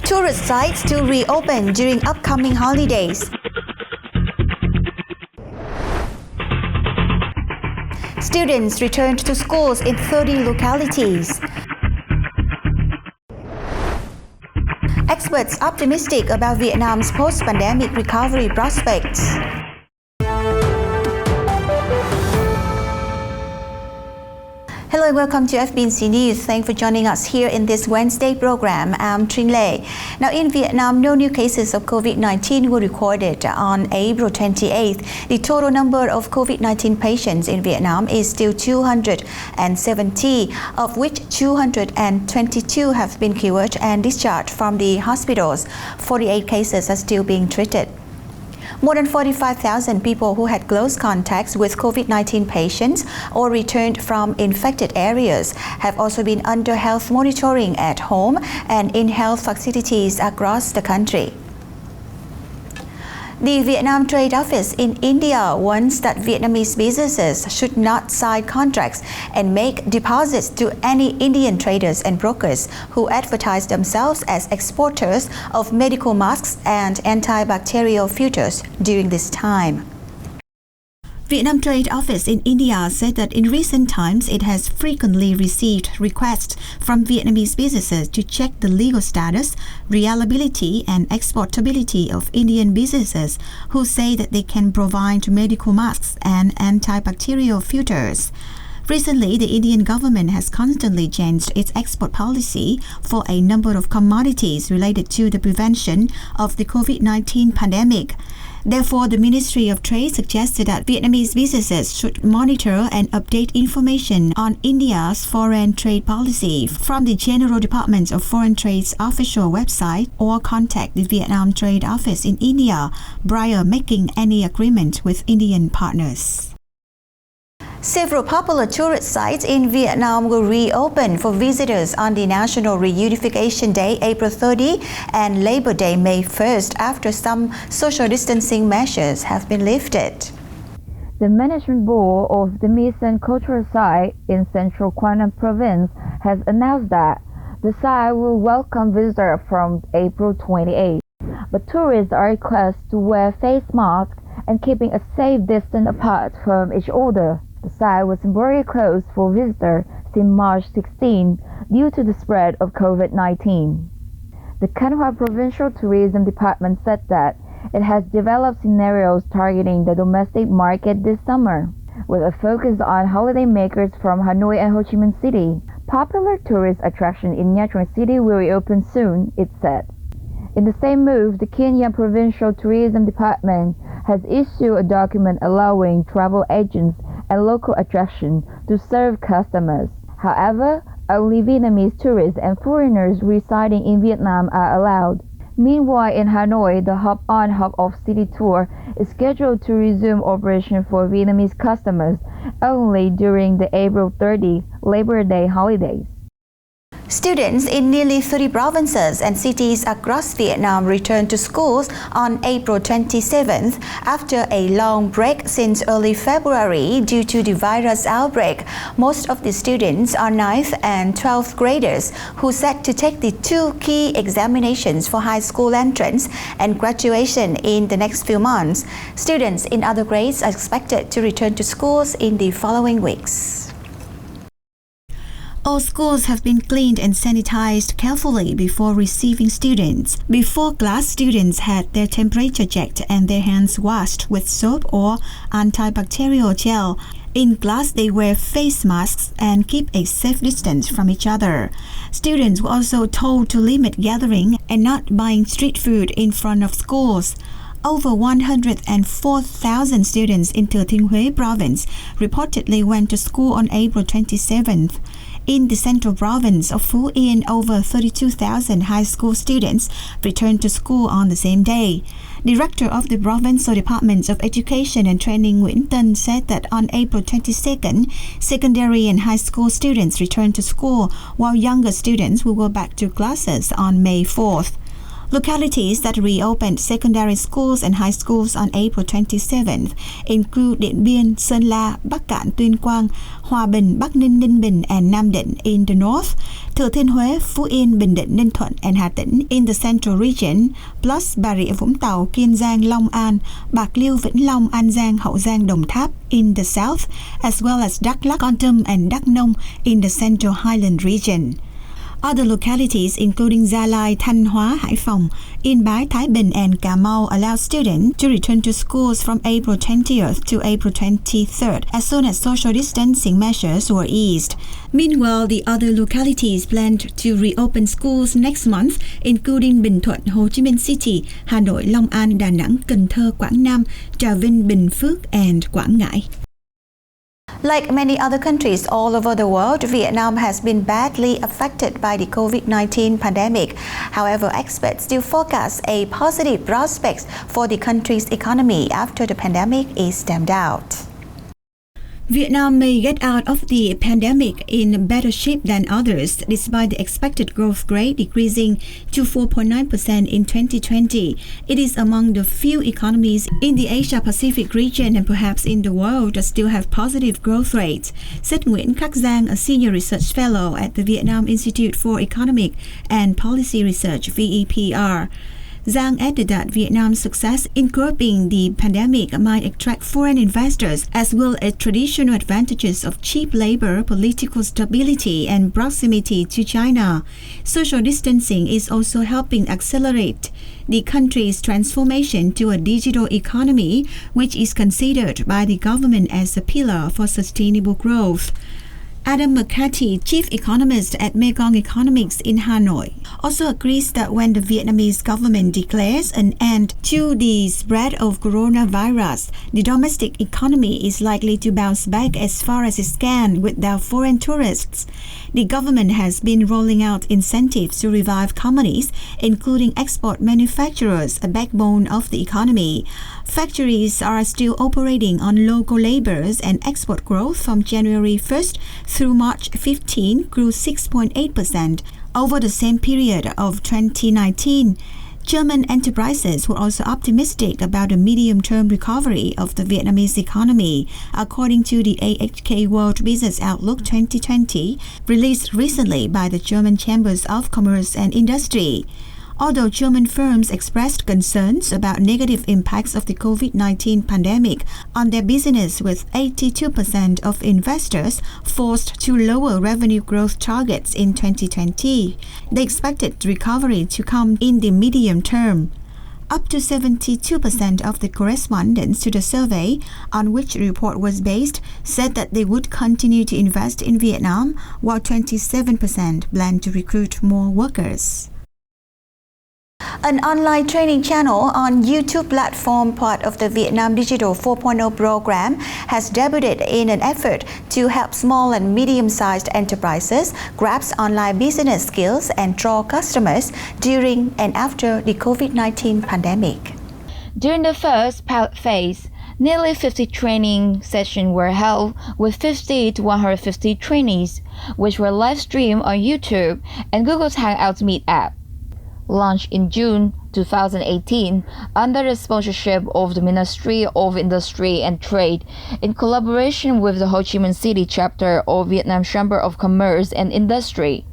Tourist sites to reopen during upcoming holidays. Students returned to schools in 30 localities. Experts optimistic about Vietnam's post-pandemic recovery prospects. Hello and welcome to FBNC News. Thanks for joining us here in this Wednesday program. I'm Truyền. Now in Vietnam, no new cases of COVID-19 were recorded on April 28th. The total number of COVID-19 patients in Vietnam is still 270, of which 222 have been cured and discharged from the hospitals. 48 cases are still being treated. More than 45,000 people who had close contacts with COVID-19 patients or returned from infected areas have also been under health monitoring at home and in health facilities across the country. The Vietnam Trade Office in India warns that Vietnamese businesses should not sign contracts and make deposits to any Indian traders and brokers who advertise themselves as exporters of medical masks and antibacterial filters during this time. Vietnam Trade Office in India said that in recent times it has frequently received requests from Vietnamese businesses to check the legal status, reliability and exportability of Indian businesses who say that they can provide medical masks and antibacterial filters. Recently, the Indian government has constantly changed its export policy for a number of commodities related to the prevention of the COVID-19 pandemic. Therefore, the Ministry of Trade suggested that Vietnamese businesses should monitor and update information on India's foreign trade policy from the General Department of Foreign Trade's official website or contact the Vietnam Trade Office in India prior making any agreement with Indian partners. Several popular tourist sites in Vietnam will reopen for visitors on the National Reunification Day, April 30, and Labor Day, May 1st, after some social distancing measures have been lifted. The Management Board of the Mission Cultural Site in Central Quang Province has announced that the site will welcome visitors from April 28, but tourists are requested to wear face masks and keeping a safe distance apart from each other. The site was temporarily closed for visitors since March 16 due to the spread of COVID-19. The Hanoi Provincial Tourism Department said that it has developed scenarios targeting the domestic market this summer, with a focus on holidaymakers from Hanoi and Ho Chi Minh City. Popular tourist attractions in Nha Trang City will reopen soon, it said. In the same move, the Kenya Provincial Tourism Department has issued a document allowing travel agents and local attractions to serve customers. However, only Vietnamese tourists and foreigners residing in Vietnam are allowed. Meanwhile, in Hanoi, the Hop-on Hop-off city tour is scheduled to resume operation for Vietnamese customers only during the April 30 Labor Day holidays. Students in nearly 30 provinces and cities across Vietnam returned to schools on April 27th after a long break since early February due to the virus outbreak. Most of the students are 9th and 12th graders who set to take the two key examinations for high school entrance and graduation in the next few months. Students in other grades are expected to return to schools in the following weeks. All schools have been cleaned and sanitized carefully before receiving students. Before class, students had their temperature checked and their hands washed with soap or antibacterial gel. In class, they wear face masks and keep a safe distance from each other. Students were also told to limit gathering and not buying street food in front of schools. Over 104,000 students in Thừa Thiên Huế province reportedly went to school on April 27th. In the central province of Phú Yên, over 32,000 high school students returned to school on the same day. Director of the Provincial Department of Education and Training Nguyễn Tân said that on April 22nd, secondary and high school students returned to school, while younger students will go back to classes on May 4th. Localities that reopened secondary schools and high schools on April 27th include Điện Biên, Sơn La, Bắc Kạn, Tuyên Quang, Hòa Bình, Bắc Ninh, Ninh Bình, and Nam Định in the north, Thừa Thiên Huế, Phú Yên, Bình Định, Ninh Thuận, and Hà Tĩnh in the central region, plus Bà Rịa Vũng Tàu, Kiên Giang, Long An, Bạc Liêu, Vĩnh Long, An Giang, Hậu Giang, Đồng Tháp in the south, as well as Đắk Lắk, Kon Tum, and Đắk Nông in the central highland region. Other localities including Gia Lai, Thanh Hóa, Hải Phòng, Yên Bái, Thái Bình, and Cà Mau allow students to return to schools from April 20th to April 23rd as soon as social distancing measures were eased. Meanwhile, the other localities planned to reopen schools next month, including Bình Thuận, Hồ Chí Minh City, Hà Nội, Long An, Đà Nẵng, Cần Thơ, Quảng Nam, Trà Vinh, Bình Phước, and Quảng Ngãi. Like many other countries all over the world, Vietnam has been badly affected by the COVID-19 pandemic. However, experts still forecast a positive prospects for the country's economy after the pandemic is stamped out. Vietnam may get out of the pandemic in better shape than others, despite the expected growth rate decreasing to 4.9% in 2020. It is among the few economies in the Asia-Pacific region and perhaps in the world that still have positive growth rates, said Nguyễn Khắc Giang, a senior research fellow at the Vietnam Institute for Economic and Policy Research, VEPR. Giang added that Vietnam's success in curbing the pandemic might attract foreign investors as well as traditional advantages of cheap labor, political stability, and proximity to China. Social distancing is also helping accelerate the country's transformation to a digital economy, which is considered by the government as a pillar for sustainable growth. Adam McCarthy, chief economist at Mekong Economics in Hanoi, also agrees that when the Vietnamese government declares an end to the spread of coronavirus, the domestic economy is likely to bounce back as far as it can without foreign tourists. The government has been rolling out incentives to revive companies, including export manufacturers, a backbone of the economy. Factories are still operating on local labors, and export growth from January 1st through March 15 grew 6.8% over the same period of 2019. German enterprises were also optimistic about the medium-term recovery of the Vietnamese economy, according to the AHK World Business Outlook 2020, released recently by the German Chambers of Commerce and Industry. Although German firms expressed concerns about negative impacts of the COVID-19 pandemic on their business, with 82% of investors forced to lower revenue growth targets in 2020, they expected recovery to come in the medium term. Up to 72% of the correspondents to the survey, on which the report was based, said that they would continue to invest in Vietnam, while 27% plan to recruit more workers. An online training channel on YouTube platform, part of the Vietnam Digital 4.0 program, has debuted in an effort to help small and medium-sized enterprises grasp online business skills and draw customers during and after the COVID-19 pandemic. During the first pilot phase, nearly 50 training sessions were held with 50 to 150 trainees, which were live-streamed on YouTube and Google's Hangouts Meet app. Launched in June 2018 under the sponsorship of the Ministry of Industry and Trade in collaboration with the Ho Chi Minh City chapter of Vietnam Chamber of Commerce and Industry,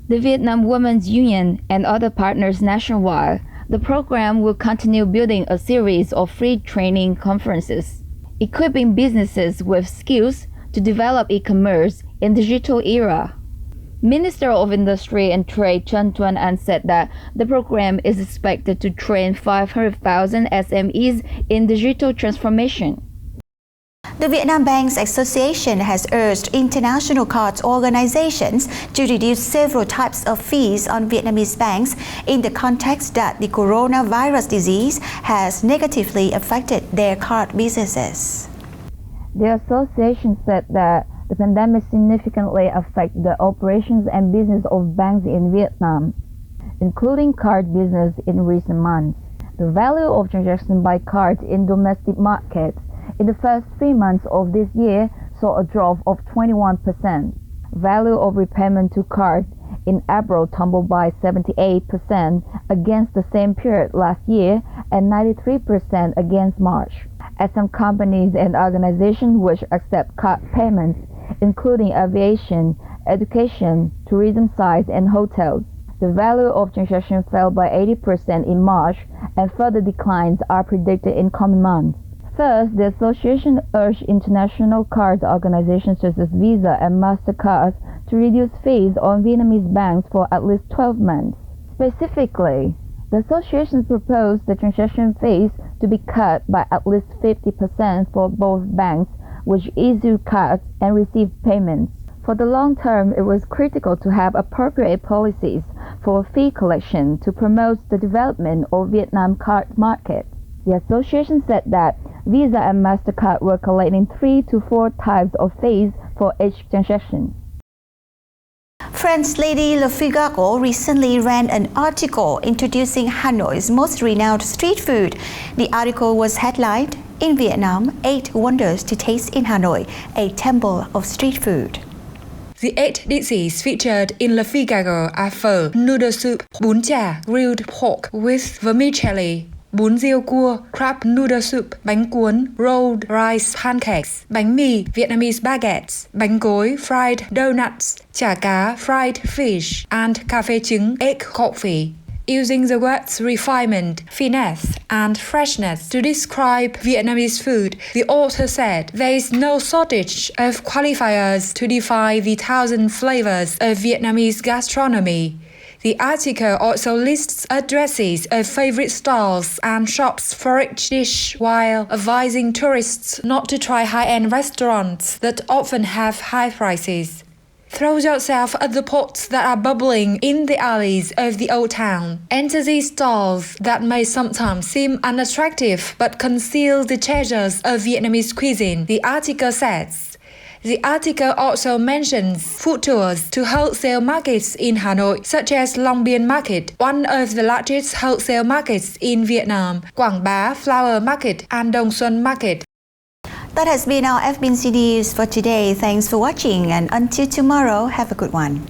the Vietnam Women's Union, and other partners nationwide, the program will continue building a series of free training conferences, equipping businesses with skills to develop e-commerce in the digital era. Minister of Industry and Trade Chen Tuan An said that the program is expected to train 500,000 SMEs in digital transformation. The Vietnam Banks Association has urged international cards organizations to reduce several types of fees on Vietnamese banks in the context that the coronavirus disease has negatively affected their card businesses. The association said that the pandemic significantly affected the operations and business of banks in Vietnam, including card business in recent months. The value of transactions by cards in domestic markets in the first 3 months of this year saw a drop of 21%. Value of repayment to cards in April tumbled by 78% against the same period last year and 93% against March, as some companies and organizations which accept card payments, including aviation, education, tourism sites, and hotels. The value of transactions fell by 80% in March, and further declines are predicted in coming months. First, the association urged international card organizations such as Visa and Mastercard to reduce fees on Vietnamese banks for at least 12 months. Specifically, the association proposed the transaction fees to be cut by at least 50% for both banks which issue cards and receive payments. For the long term, it was critical to have appropriate policies for fee collection to promote the development of Vietnam card market. The association said that Visa and Mastercard were collecting 3 to 4 types of fees for each transaction. French lady Le Figaro recently ran an article introducing Hanoi's most renowned street food. The article was headlined, "In Vietnam, 8 Wonders to Taste in Hanoi, a Temple of Street Food." The 8 dishes featured in Le Figaro are phở, noodle soup, bún chả, grilled pork with vermicelli, bún riêu cua, crab noodle soup, bánh cuốn, rolled rice pancakes, bánh mì, Vietnamese baguettes, bánh gối, fried donuts, chả cá, fried fish, and cà phê trứng, egg coffee. Using the words refinement, finesse, and freshness to describe Vietnamese food, the author said there is no shortage of qualifiers to define the 1,000 flavors of Vietnamese gastronomy. The article also lists addresses of favorite stalls and shops for each dish, while advising tourists not to try high-end restaurants that often have high prices. Throw yourself at the pots that are bubbling in the alleys of the old town. Enter these stalls that may sometimes seem unattractive but conceal the treasures of Vietnamese cuisine, the article says. The article also mentions food tours to wholesale markets in Hanoi, such as Long Biên Market, one of the largest wholesale markets in Vietnam, Quảng Bá Flower Market, and Dong Xuân Market. That has been our FBNC News for today. Thanks for watching, and until tomorrow, have a good one.